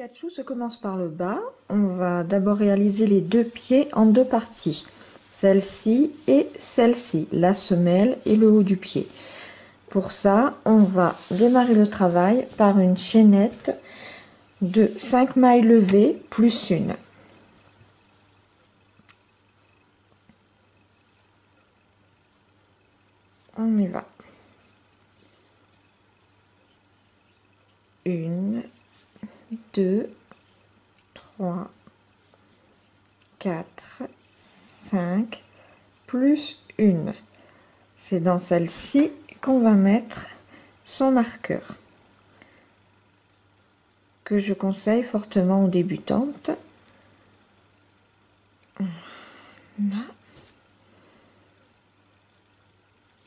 Pikachu se commence par le bas. On va d'abord réaliser les deux pieds en deux parties. Celle-ci et celle-ci, la semelle et le haut du pied. Pour ça, on va démarrer le travail par une chaînette de 5 mailles levées plus une. On y va. 1, 2, 3, 4, 5, plus une. C'est dans celle-ci qu'on va mettre son marqueur, que je conseille fortement aux débutantes. Là.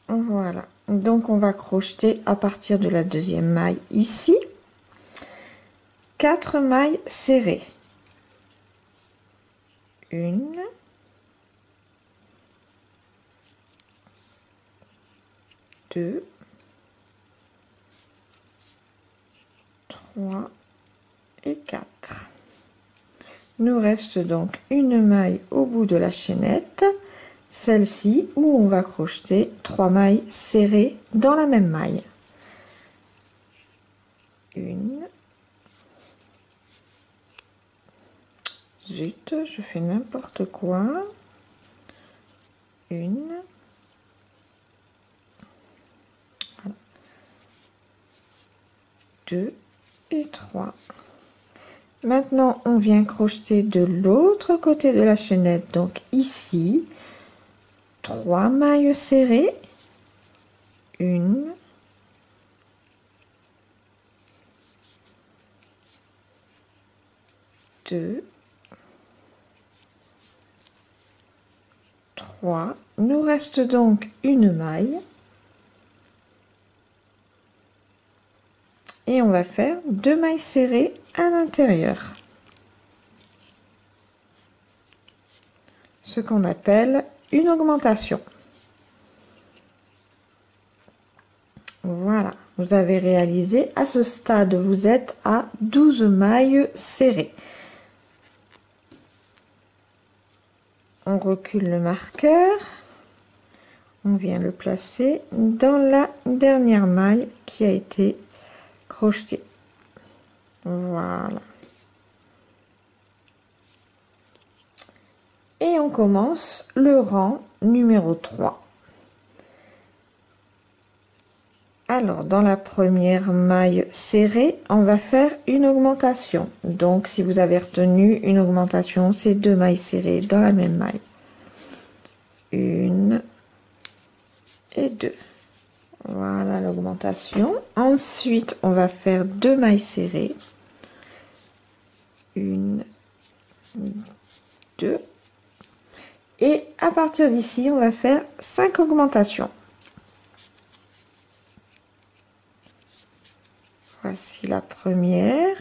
Voilà, donc on va crocheter à partir de la deuxième maille ici 4 mailles serrées, 1, 2, 3 et 4. Nous reste donc une maille au bout de la chaînette, celle-ci où on va crocheter 3 mailles serrées dans la même maille. 1, zut, je fais n'importe quoi, 1, 2 et 3. Maintenant, on vient crocheter de l'autre côté de la chaînette, donc ici, 3 mailles serrées, 1, 2, 3. Nous reste donc une maille. Et on va faire 2 mailles serrées à l'intérieur. Ce qu'on appelle une augmentation. Voilà, vous avez réalisé, à ce stade, vous êtes à 12 mailles serrées. On recule le marqueur. On vient le placer dans la dernière maille qui a été crochetée. Voilà. Et on commence le rang numéro 3. Alors, dans la première maille serrée, on va faire une augmentation. Donc, si vous avez retenu une augmentation, c'est 2 mailles serrées dans la même maille. 1 et 2. Voilà l'augmentation. Ensuite, on va faire 2 mailles serrées. 1, 2. Et à partir d'ici, on va faire 5 augmentations. Voici la première.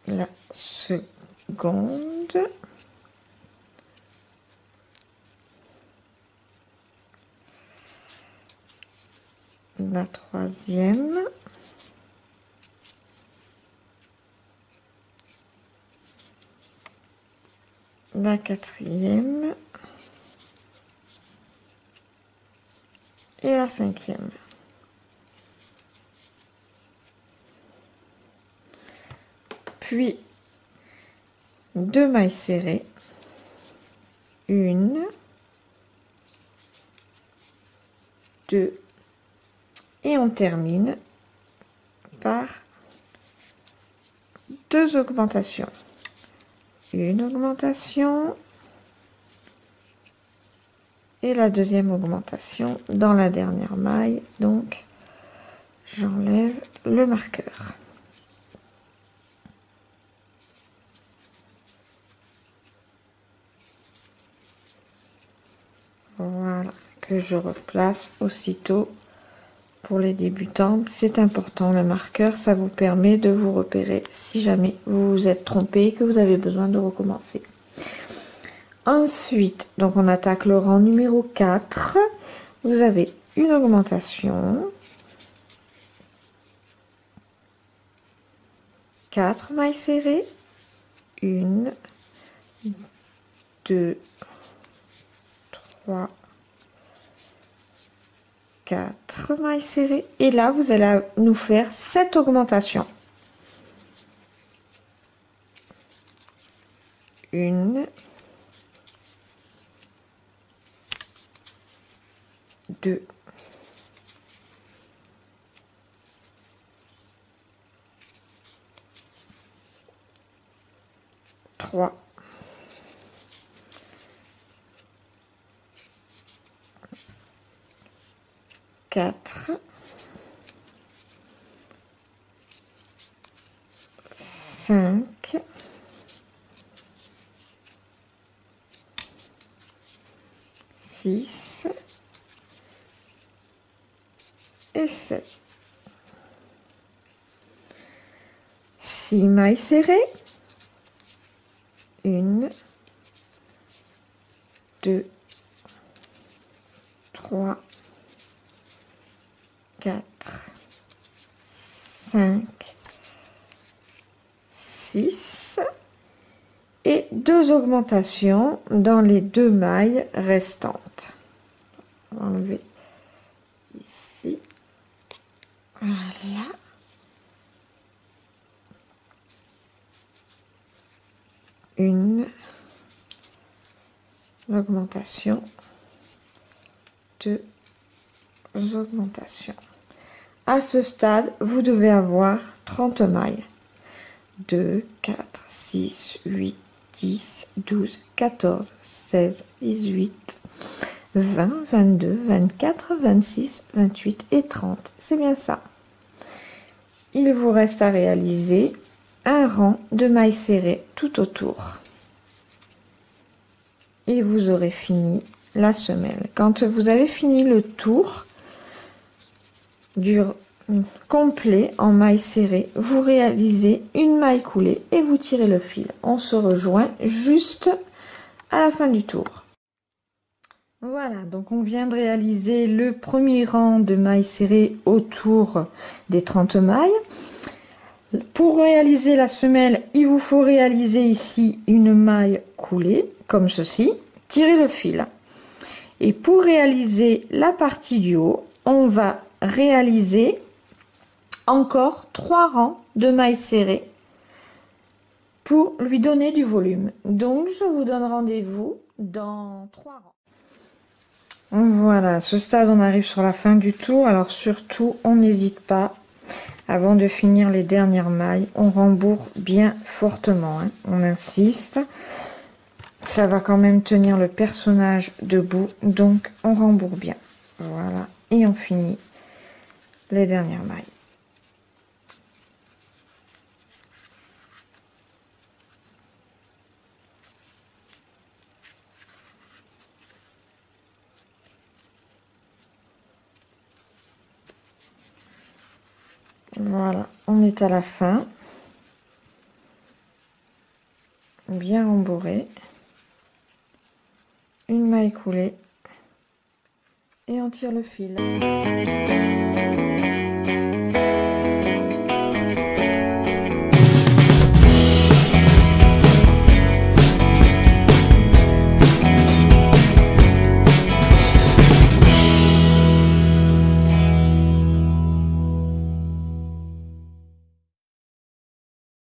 La seconde. La troisième. La quatrième. Et la cinquième. Puis 2 mailles serrées, 1, 2 et on termine par 2 augmentations, une augmentation et la deuxième augmentation dans la dernière maille. Donc j'enlève le marqueur. Voilà, que je replace aussitôt. Pour les débutantes, c'est important, le marqueur, ça vous permet de vous repérer si jamais vous vous êtes trompé et que vous avez besoin de recommencer. Ensuite, donc on attaque le rang numéro 4. Vous avez une augmentation, 4 mailles serrées, 1, 2, 3, 4 mailles serrées, et là vous allez nous faire 7 augmentations. 1, 2, 3, 4, 5, 6 et 7. 6 mailles serrées, 1, 2, 3, 4, 5, 6 et 2 augmentations dans les 2 mailles restantes. On va enlever ici, voilà. Une augmentation, 2 augmentations. À ce stade, vous devez avoir 30 mailles. 2, 4, 6, 8, 10, 12, 14, 16, 18, 20, 22, 24, 26, 28 et 30. C'est bien ça. Il vous reste à réaliser un rang de mailles serrées tout autour. Et vous aurez fini la semelle. Quand vous avez fini le tour du complet en mailles serrées, vous réalisez une maille coulée et vous tirez le fil. On se rejoint juste à la fin du tour. Voilà, donc on vient de réaliser le premier rang de mailles serrées autour des 30 mailles. Pour réaliser la semelle, il vous faut réaliser ici une maille coulée, comme ceci, tirer le fil. Et pour réaliser la partie du haut, on va réaliser encore 3 rangs de mailles serrées pour lui donner du volume. Donc, je vous donne rendez-vous dans 3 rangs. Voilà, à ce stade, on arrive sur la fin du tour. Alors, surtout, on n'hésite pas. Avant de finir les dernières mailles, on rembourre bien fortement, hein. On insiste. Ça va quand même tenir le personnage debout, donc on rembourre bien. Voilà, et on finit les dernières mailles. Voilà, on est à la fin. Bien rembourré. Une maille coulée. Et on tire le fil.